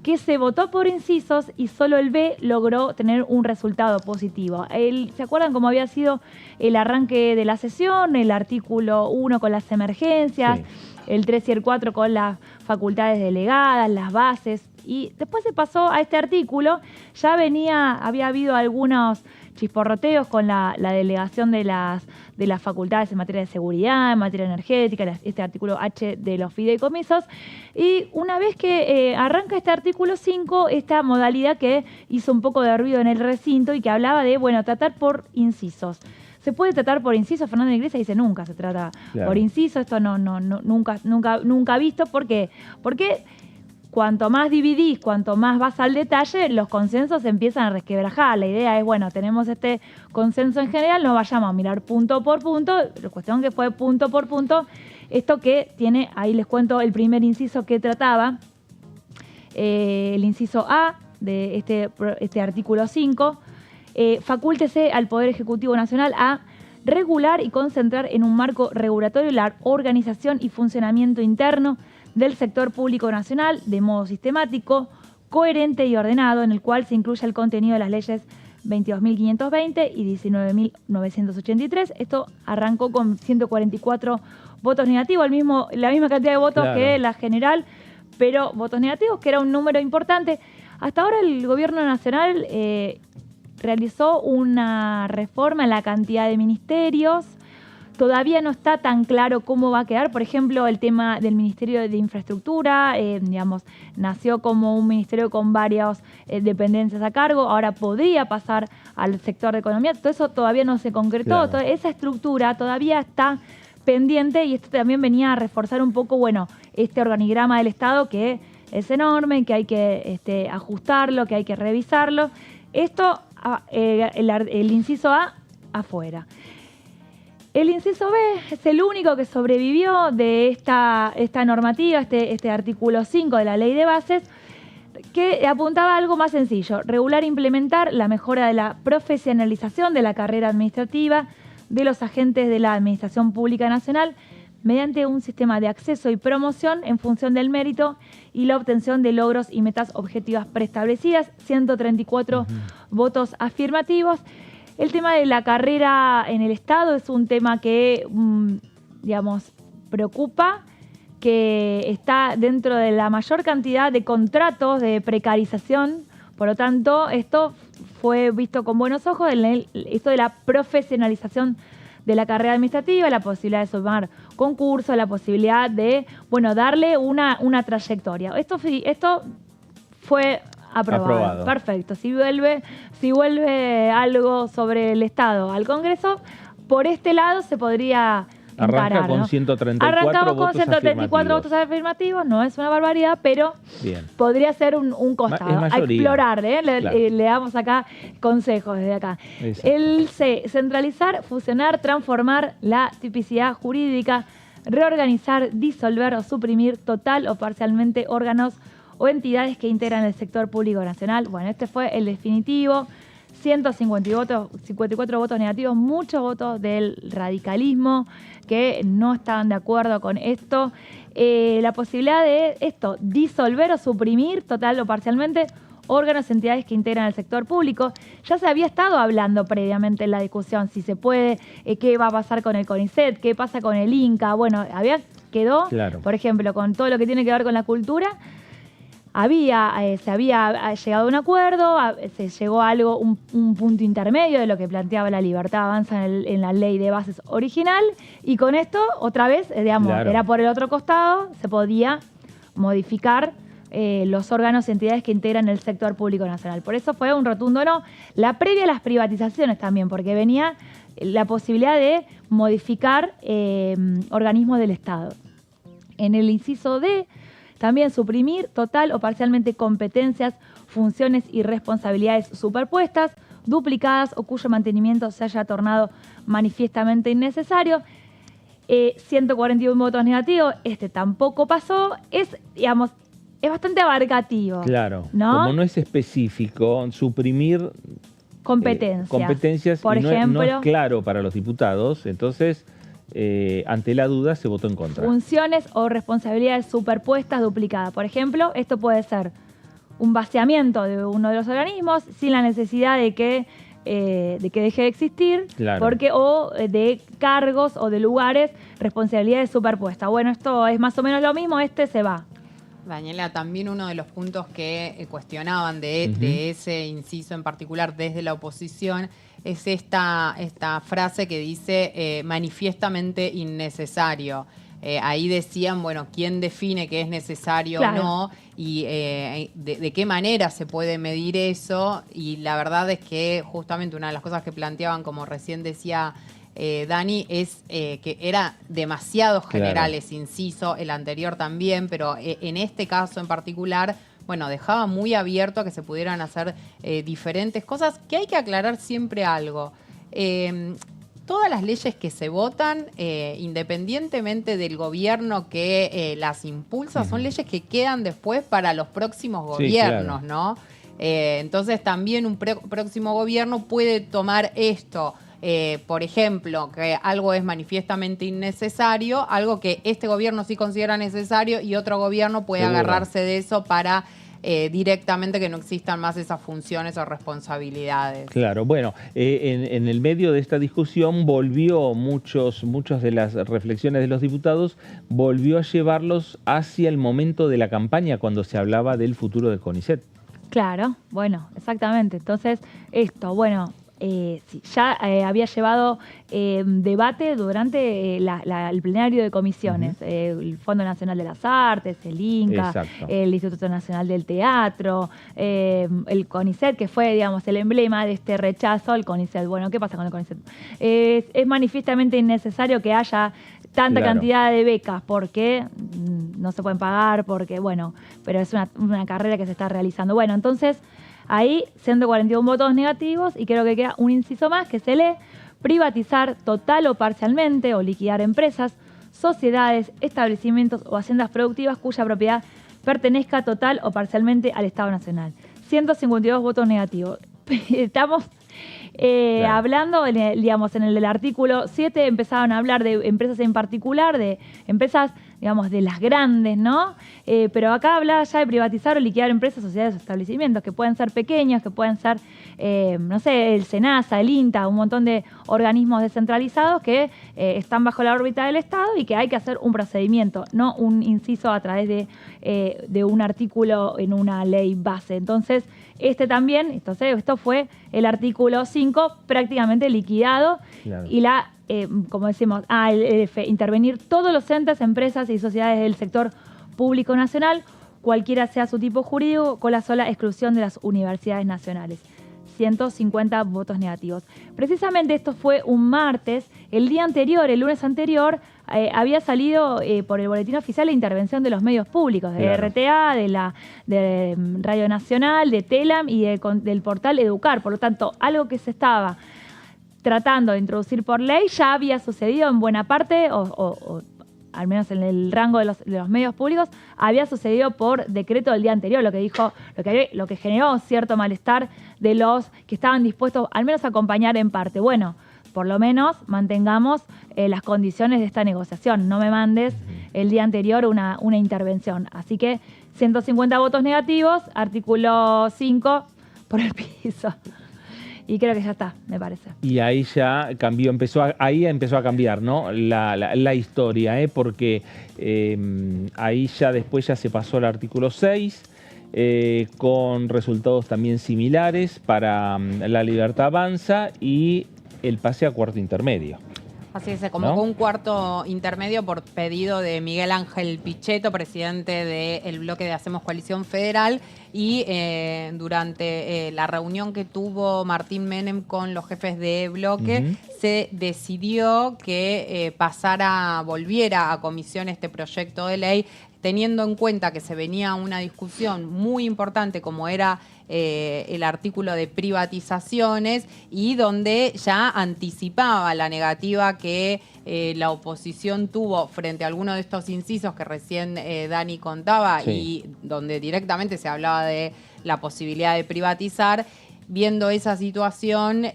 que se votó por incisos y solo el B logró tener un resultado positivo. ¿Se acuerdan cómo había sido el arranque de la sesión? El artículo 1 con las emergencias, sí, el 3 y el 4 con las facultades delegadas, las bases, y después se pasó a este artículo. Ya había habido algunos chisporroteos con la delegación de las facultades en materia de seguridad, en materia energética, este artículo H de los fideicomisos. Y una vez que arranca este artículo 5, esta modalidad que hizo un poco de ruido en el recinto y que hablaba de, tratar por incisos. ¿Se puede tratar por incisos? Fernando Iglesias dice nunca se trata por inciso. Esto nunca visto. ¿Por qué? Porque cuanto más dividís, cuanto más vas al detalle, los consensos se empiezan a resquebrajar. La idea es, tenemos este consenso en general, no vayamos a mirar punto por punto. La cuestión que fue punto por punto, esto que tiene, ahí les cuento el primer inciso que trataba, el inciso A de este artículo 5, facúltese al Poder Ejecutivo Nacional a regular y concentrar en un marco regulatorio la organización y funcionamiento interno del sector público nacional de modo sistemático, coherente y ordenado, en el cual se incluya el contenido de las leyes 22.520 y 19.983. Esto arrancó con 144 votos negativos, la misma cantidad de votos que la general, pero votos negativos, que era un número importante. Hasta ahora el gobierno nacional realizó una reforma en la cantidad de ministerios. Todavía no está tan claro cómo va a quedar. Por ejemplo, el tema del Ministerio de Infraestructura, nació como un ministerio con varias dependencias a cargo. Ahora podría pasar al sector de economía. Todo eso todavía no se concretó. Claro. Esa estructura todavía está pendiente, y esto también venía a reforzar un poco, este organigrama del Estado, que es enorme, que hay que ajustarlo, que hay que revisarlo. Esto, el inciso A, afuera. El inciso B es el único que sobrevivió de esta normativa, este artículo 5 de la Ley de Bases, que apuntaba a algo más sencillo: regular e implementar la mejora de la profesionalización de la carrera administrativa de los agentes de la Administración Pública Nacional mediante un sistema de acceso y promoción en función del mérito y la obtención de logros y metas objetivas preestablecidas. 134 votos afirmativos. El tema de la carrera en el Estado es un tema que, preocupa, que está dentro de la mayor cantidad de contratos de precarización. Por lo tanto, esto fue visto con buenos ojos, esto de la profesionalización de la carrera administrativa, la posibilidad de sumar concursos, la posibilidad de, darle una trayectoria. Esto fue aprobado. Perfecto. Si vuelve algo sobre el Estado al Congreso, por este lado se podría Arranca con 134 votos 134 votos afirmativos, no es una barbaridad, pero podría ser un costado a explorar. Le damos acá consejos desde acá. Exacto. El C, centralizar, fusionar, transformar la tipicidad jurídica, reorganizar, disolver o suprimir total o parcialmente órganos o entidades que integran el sector público nacional. Este fue el definitivo. 154 votos negativos, muchos votos del radicalismo que no estaban de acuerdo con esto. La posibilidad de esto, disolver o suprimir total o parcialmente órganos y entidades que integran el sector público. Ya se había estado hablando previamente en la discusión si se puede, qué va a pasar con el CONICET, qué pasa con el INCA. Bueno, quedó, por ejemplo, con todo lo que tiene que ver con la cultura, se había llegado a un acuerdo, se llegó a algo, un punto intermedio de lo que planteaba la Libertad Avanza en la ley de bases original, y con esto, otra vez, era por el otro costado, se podía modificar los órganos y entidades que integran el sector público nacional. Por eso fue un rotundo no. La previa a las privatizaciones también, porque venía la posibilidad de modificar organismos del Estado. En el inciso D, también suprimir total o parcialmente competencias, funciones y responsabilidades superpuestas, duplicadas o cuyo mantenimiento se haya tornado manifiestamente innecesario. 141 votos negativos, tampoco pasó. Es bastante abarcativo. Claro, ¿no? Como no es específico, suprimir competencias por ejemplo, no es claro para los diputados, entonces ante la duda se votó en contra. Funciones o responsabilidades superpuestas, duplicadas. Por ejemplo, esto puede ser un vaciamiento de uno de los organismos sin la necesidad de que deje de existir, o de cargos o de lugares, responsabilidades superpuestas. Bueno, esto es más o menos lo mismo, se va. Daniela, también uno de los puntos que cuestionaban de ese inciso en particular desde la oposición es esta frase que dice manifiestamente innecesario. Ahí decían, bueno, ¿quién define que es necesario o no? Y de qué manera se puede medir eso. Y la verdad es que justamente una de las cosas que planteaban, como recién decía Dani, es que era demasiado general ese inciso, el anterior también, pero en este caso en particular, bueno, dejaba muy abierto a que se pudieran hacer diferentes cosas, que hay que aclarar siempre algo. Todas las leyes que se votan, independientemente del gobierno que las impulsa, son leyes que quedan después para los próximos gobiernos, ¿no? Entonces también un próximo gobierno puede tomar esto, por ejemplo, que algo es manifiestamente innecesario, algo que este gobierno sí considera necesario y otro gobierno puede agarrarse de eso para directamente que no existan más esas funciones o responsabilidades. Claro, bueno, en el medio de esta discusión volvió muchas de las reflexiones de los diputados, volvió a llevarlos hacia el momento de la campaña cuando se hablaba del futuro del CONICET. Claro, bueno, exactamente. Entonces, ya había llevado debate durante el plenario de comisiones, el Fondo Nacional de las Artes, el INCA, el Instituto Nacional del Teatro, el CONICET, que fue, digamos, el emblema de este rechazo al CONICET. Bueno, ¿qué pasa con el CONICET? Es manifiestamente innecesario que haya tanta cantidad de becas porque no se pueden pagar, pero es una carrera que se está realizando. Bueno, entonces ahí 141 votos negativos y creo que queda un inciso más que se lee: privatizar total o parcialmente o liquidar empresas, sociedades, establecimientos o haciendas productivas cuya propiedad pertenezca total o parcialmente al Estado Nacional. 152 votos negativos. Estamos hablando, en el artículo 7 empezaron a hablar de empresas en particular, de empresas, digamos, de las grandes, ¿no? Pero acá hablaba ya de privatizar o liquidar empresas, sociedades o establecimientos, que pueden ser pequeños, que pueden ser, el SENASA, el INTA, un montón de organismos descentralizados que están bajo la órbita del Estado y que hay que hacer un procedimiento, no un inciso a través de un artículo en una ley base. Entonces, esto fue el artículo 5 prácticamente liquidado y como decimos, intervenir todos los entes, empresas y sociedades del sector público nacional, cualquiera sea su tipo jurídico, con la sola exclusión de las universidades nacionales. 150 votos negativos. Precisamente esto fue un martes. El día anterior, el lunes anterior, había salido por el boletín oficial la intervención de los medios públicos, de RTA, de Radio Nacional, de TELAM y del portal Educar. Por lo tanto, algo que se estaba tratando de introducir por ley ya había sucedido en buena parte o al menos en el rango de los medios públicos, había sucedido por decreto del día anterior, lo que generó cierto malestar de los que estaban dispuestos al menos a acompañar en parte. Bueno, por lo menos mantengamos las condiciones de esta negociación. No me mandes el día anterior una intervención. Así que 150 votos negativos, artículo 5 por el piso. Y creo que ya está, me parece. Y ahí ya cambió, ahí empezó a cambiar, ¿no? La historia, porque ahí ya después ya se pasó al artículo 6, con resultados también similares para La Libertad Avanza y el pase a cuarto intermedio. Así se convocó un cuarto intermedio por pedido de Miguel Ángel Pichetto, presidente del bloque de Hacemos Coalición Federal, y durante la reunión que tuvo Martín Menem con los jefes de bloque, se decidió que volviera a comisión este proyecto de ley, teniendo en cuenta que se venía una discusión muy importante como era el artículo de privatizaciones y donde ya anticipaba la negativa que la oposición tuvo frente a algunos de estos incisos que recién Dani contaba y donde directamente se hablaba de la posibilidad de privatizar. Viendo esa situación,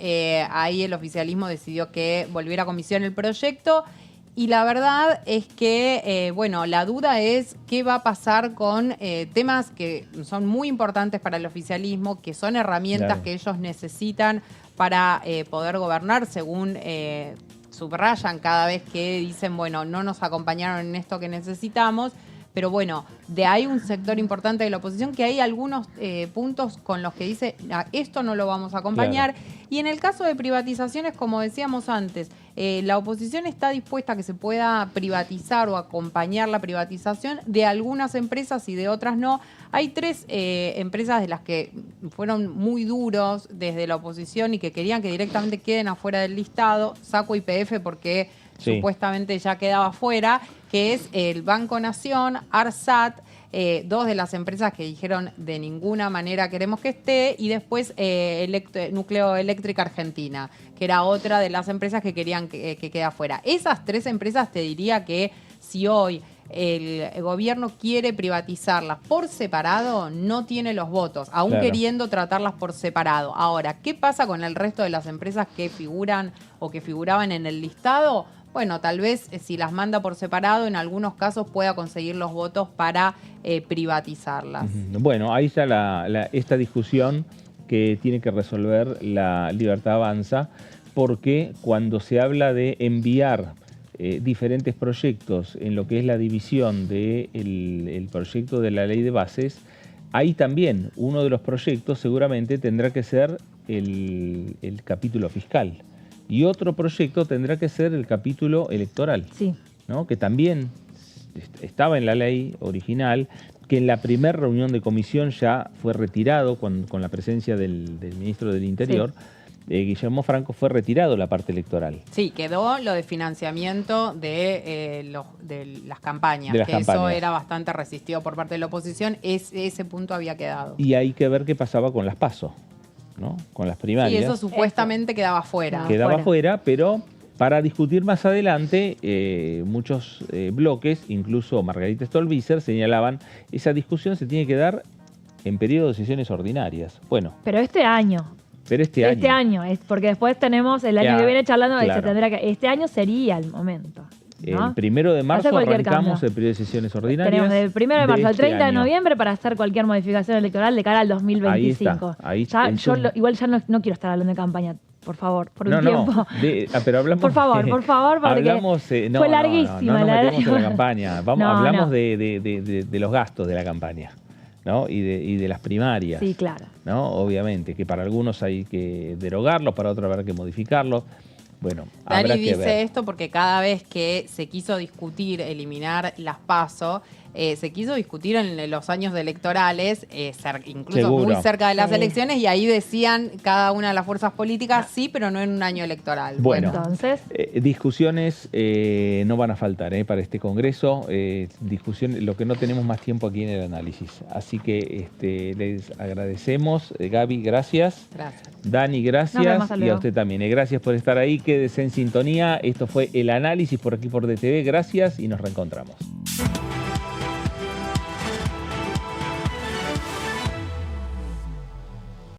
ahí el oficialismo decidió que volviera a comisión el proyecto. Y la verdad es que, la duda es qué va a pasar con temas que son muy importantes para el oficialismo, que son herramientas que ellos necesitan para poder gobernar, según subrayan cada vez que dicen, no nos acompañaron en esto que necesitamos. Pero hay un sector importante de la oposición que hay algunos puntos con los que dice, esto no lo vamos a acompañar. Y en el caso de privatizaciones, como decíamos antes, la oposición está dispuesta a que se pueda privatizar o acompañar la privatización de algunas empresas y de otras no. Hay 3 empresas de las que fueron muy duros desde la oposición y que querían que directamente queden afuera del listado, Saco y YPF porque supuestamente ya quedaba fuera, que es el Banco Nación, ARSAT, 2 de las empresas que dijeron de ninguna manera queremos que esté, y después Núcleo Eléctrica Argentina, que era otra de las empresas que querían que quede afuera. Esas 3 empresas te diría que si hoy el gobierno quiere privatizarlas por separado, no tiene los votos, aún queriendo tratarlas por separado. Ahora, ¿qué pasa con el resto de las empresas que figuran o que figuraban en el listado? Tal vez si las manda por separado, en algunos casos pueda conseguir los votos para privatizarlas. Ahí está esta discusión que tiene que resolver La Libertad Avanza, porque cuando se habla de enviar diferentes proyectos en lo que es la división del proyecto de la ley de bases, ahí también uno de los proyectos seguramente tendrá que ser el capítulo fiscal. Y otro proyecto tendrá que ser el capítulo electoral, ¿no? Que también estaba en la ley original, que en la primera reunión de comisión ya fue retirado con la presencia del ministro del Interior. Guillermo Franco, fue retirado la parte electoral. Sí, quedó lo de financiamiento de las campañas, eso era bastante resistido por parte de la oposición, ese punto había quedado. Y hay que ver qué pasaba con las PASO, ¿no? Con las primarias. Sí, eso supuestamente quedaba fuera. Quedaba fuera, pero para discutir más adelante, muchos bloques, incluso Margarita Stolbizer, señalaban esa discusión se tiene que dar en periodo de sesiones ordinarias. Pero este año. Este año, porque después tenemos el año que viene charlando, se tendrá que. Este año sería el momento, ¿no? El 1 de marzo arrancamos el periodo de sesiones ordinarias. Tenemos del 1 de marzo al 30 de noviembre para hacer cualquier modificación electoral de cara al 2025. Igual ya no quiero estar hablando de campaña, por favor, por un tiempo. Pero hablamos. Por favor, porque fue larguísima la metemos en la campaña. Hablamos de los gastos de la campaña, ¿no? Y de las primarias. Sí, claro. ¿No? Obviamente, que para algunos hay que derogarlos, para otros habrá que modificarlos. Dani dice esto porque cada vez que se quiso discutir eliminar las PASO, se quiso discutir en los años electorales, incluso Seguro. muy cerca de las elecciones, y ahí decían cada una de las fuerzas políticas sí, pero no en un año electoral. Bueno, Entonces, discusiones no van a faltar para este Congreso. Discusión, lo que no tenemos más tiempo aquí en el análisis. Así que les agradecemos. Gaby, gracias. Gracias. Dani, Nos gracias. vemos, hasta Y a luego. usted también. Gracias por estar ahí. Quédese en sintonía. Esto fue el análisis por aquí por DTV. Gracias y nos reencontramos.